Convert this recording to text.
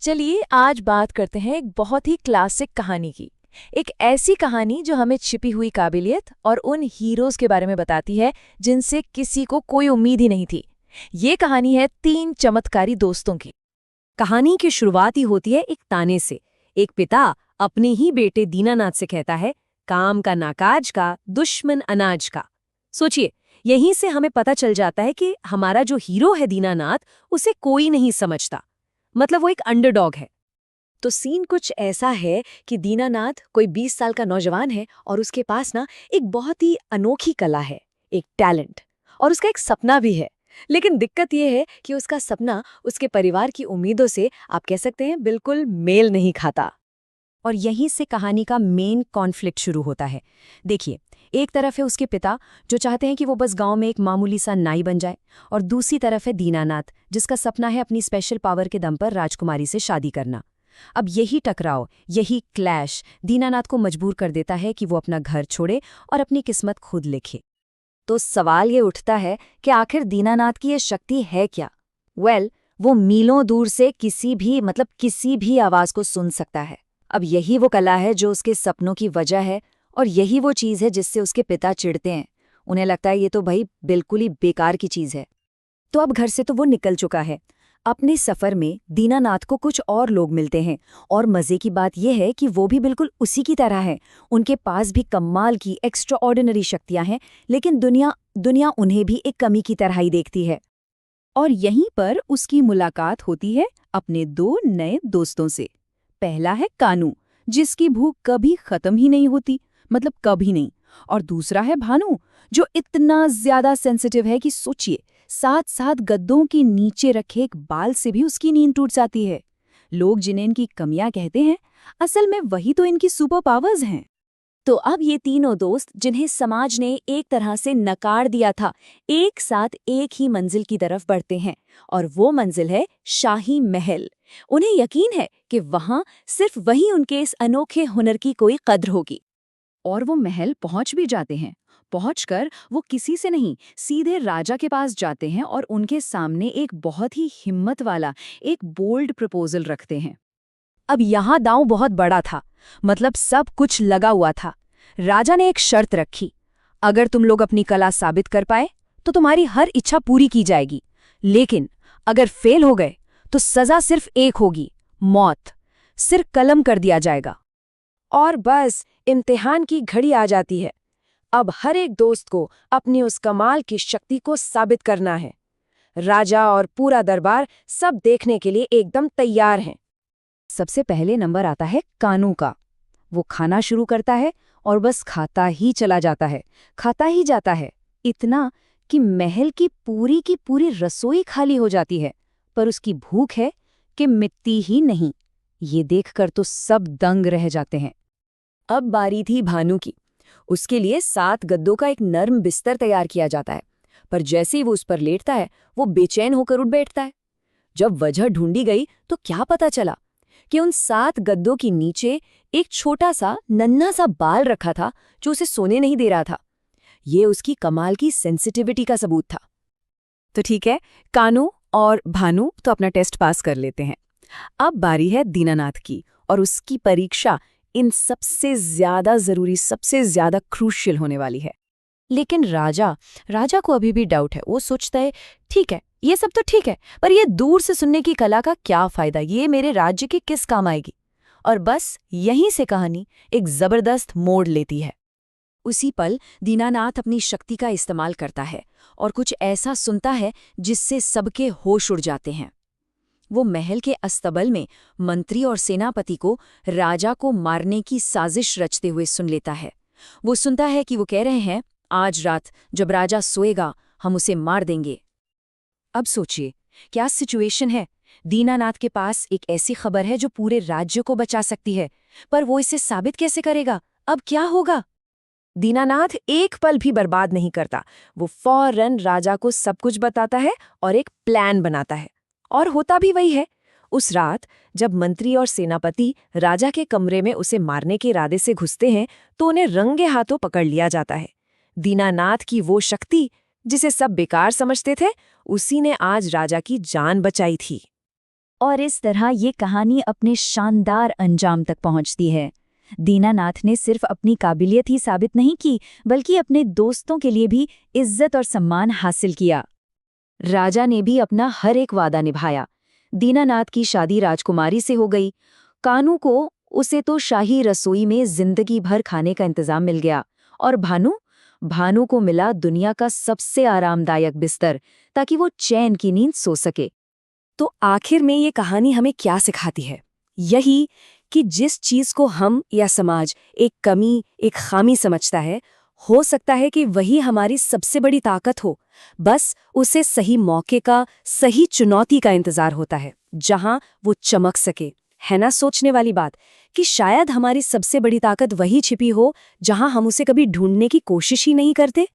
चलिए आज बात करते हैं एक बहुत ही क्लासिक कहानी की। एक ऐसी कहानी जो हमें छिपी हुई काबिलियत और उन हीरोज के बारे में बताती है जिनसे किसी को कोई उम्मीद ही नहीं थी। ये कहानी है तीन चमत्कारी दोस्तों की। कहानी की शुरुआत ही होती है एक ताने से। एक पिता अपने ही बेटे दीनानाथ से कहता है, काम का नाकाज का, दुश्मन अनाज का। सोचिए, यहीं से हमें पता चल जाता है कि हमारा जो हीरो है दीनानाथ, उसे कोई नहीं समझता। मतलब वो एक अंडरडॉग है। तो सीन कुछ ऐसा है कि दीनानाथ कोई 20 साल का नौजवान है और उसके पास ना एक बहुत ही अनोखी कला है, एक टैलेंट, और उसका एक सपना भी है। लेकिन दिक्कत यह है कि उसका सपना उसके परिवार की उम्मीदों से, आप कह सकते हैं, बिल्कुल मेल नहीं खाता। और यहीं से कहानी का मेन कॉन्फ्लिक्ट शुरू होता है। देखिए, एक तरफ है उसके पिता जो चाहते हैं कि वो बस गांव में एक मामूली सा नाई बन जाए, और दूसरी तरफ है दीनानाथ जिसका सपना है अपनी स्पेशल पावर के दम पर राजकुमारी से शादी करना। अब यही टकराव, यही क्लैश दीनानाथ को मजबूर कर देता है कि वो अपना घर छोड़े और अपनी किस्मत खुद लिखे। तो सवाल ये उठता है कि आखिर दीनानाथ की ये शक्ति है क्या? वो मीलों दूर से किसी भी आवाज को सुन सकता है। अब यही वो कला है जो उसके सपनों की वजह है, और यही वो चीज है जिससे उसके पिता चिढ़ते हैं। उन्हें लगता है ये तो भाई बिल्कुल ही बेकार की चीज है। तो अब घर से तो वो निकल चुका है। अपने सफर में दीनानाथ को कुछ और लोग मिलते हैं, और मजे की बात यह है कि वो भी बिल्कुल उसी की तरह है। उनके पास भी कमाल की एक्स्ट्रा ऑर्डिनरी शक्तियां हैं, लेकिन दुनिया दुनिया उन्हें भी एक कमी की तरह ही देखती है। और यहीं पर उसकी मुलाकात होती है अपने दो नए दोस्तों से। पहला है कानू, जिसकी भूख कभी खत्म ही नहीं होती, मतलब कभी नहीं। और दूसरा है भानु, जो इतना ज्यादा सेंसिटिव है कि सोचिए, साथ साथ गद्दों के नीचे रखे एक बाल से भी उसकी नींद टूट जाती है। लोग जिन्हें इनकी कमियां कहते हैं, असल में वही तो इनकी सुपर पावर्स हैं। तो अब ये तीनों दोस्त, जिन्हें समाज ने एक तरह से नकार दिया था, एक साथ एक ही मंजिल की तरफ बढ़ते हैं, और वो मंजिल है शाही महल। उन्हें यकीन है कि वहां सिर्फ वही उनके इस अनोखे हुनर की कोई कद्र होगी। और वो महल पहुंच भी जाते हैं। पहुंचकर वो किसी से नहीं, सीधे राजा के पास जाते हैं और उनके सामने एक बहुत ही हिम्मत वाला, एक बोल्ड प्रपोजल रखते हैं। अब यहाँ दांव बहुत बड़ा था, मतलब सब कुछ लगा हुआ था। राजा ने एक शर्त रखी, अगर तुम लोग अपनी कला साबित कर पाए तो तुम्हारी हर इच्छा पूरी की जाएगी, लेकिन अगर फेल हो गए तो सजा सिर्फ एक होगी, मौत। सिर कलम कर दिया जाएगा। और बस इम्तिहान की घड़ी आ जाती है। अब हर एक दोस्त को अपनी उस कमाल की शक्ति को साबित करना है। राजा और पूरा दरबार सब देखने के लिए एकदम तैयार हैं। सबसे पहले नंबर आता है कानू का। वो खाना शुरू करता है और बस खाता ही चला जाता है, खाता ही जाता है, इतना कि महल की पूरी रसोई खाली हो जाती है। पर उसकी भूख है कि मिटती ही नहीं। ये देखकर तो सब दंग रह जाते हैं। अब बारी थी भानु की। उसके लिए 7 गद्दों का एक नर्म बिस्तर तैयार किया जाता है, पर जैसे ही वो उस पर लेटता है, वो बेचैन होकर उठ बैठता है। जब वजह ढूंढी गई तो क्या पता चला कि उन 7 गद्दों के नीचे एक छोटा सा नन्हा सा बाल रखा था जो उसे सोने नहीं दे रहा था। ये उसकी कमाल की सेंसिटिविटी का सबूत था। तो ठीक है, कानू और भानु तो अपना टेस्ट पास कर लेते हैं। अब बारी है दीनानाथ की, और उसकी परीक्षा इन सबसे ज्यादा जरूरी, सबसे ज्यादा क्रूशियल होने वाली है। लेकिन राजा को अभी भी डाउट है। वो सोचता है, ठीक है, ये सब तो ठीक है, पर ये दूर से सुनने की कला का क्या फायदा, ये मेरे राज्य के किस काम आएगी। और बस यहीं से कहानी एक जबरदस्त मोड़ लेती है। उसी पल दीनानाथ अपनी शक्ति का इस्तेमाल करता है और कुछ ऐसा सुनता है जिससे सबके होश उड़ जाते हैं। वो महल के अस्तबल में मंत्री और सेनापति को राजा को मारने की साजिश रचते हुए सुन लेता है। वो सुनता है कि वो कह रहे हैं, आज रात जब राजा सोएगा हम उसे मार देंगे। अब सोचिए, क्या सिचुएशन है। दीनानाथ के पास एक ऐसी खबर है जो पूरे राज्य को बचा सकती है, पर वो इसे साबित कैसे करेगा? अब क्या होगा? दीनानाथ एक पल भी बर्बाद नहीं करता। वो फौरन राजा को सब कुछ बताता है और एक प्लान बनाता है। और होता भी वही है। उस रात जब मंत्री और सेनापति राजा के कमरे में उसे मारने के इरादे से घुसते हैं, तो उन्हें रंगे हाथों पकड़ लिया जाता है। दीनानाथ की वो शक्ति, जिसे सब बेकार समझते थे, उसी ने आज राजा की जान बचाई थी। और इस तरह ये कहानी अपने शानदार अंजाम तक पहुंचती है। दीनानाथ ने सिर्फ अपनी काबिलियत ही साबित नहीं की, बल्कि अपने दोस्तों के लिए भी इज्जत और सम्मान हासिल किया। राजा ने भी अपना हर एक वादा निभाया। दीनानाथ की शादी राजकुमारी से हो गई। कानू को उसे तो शाही रसोई में जिंदगी भर खाने का इंतजाम मिल गया। और भानु को मिला दुनिया का सबसे आरामदायक बिस्तर, ताकि वो चैन की नींद सो सके। तो आखिर में ये कहानी हमें क्या सिखाती है? यही कि जिस चीज को हम या समाज एक कमी, एक खामी समझता है, हो सकता है कि वही हमारी सबसे बड़ी ताकत हो। बस उसे सही मौके का, सही चुनौती का इंतजार होता है, जहां वो चमक सके। है ना सोचने वाली बात कि शायद हमारी सबसे बड़ी ताकत वही छिपी हो जहां हम उसे कभी ढूंढने की कोशिश ही नहीं करते।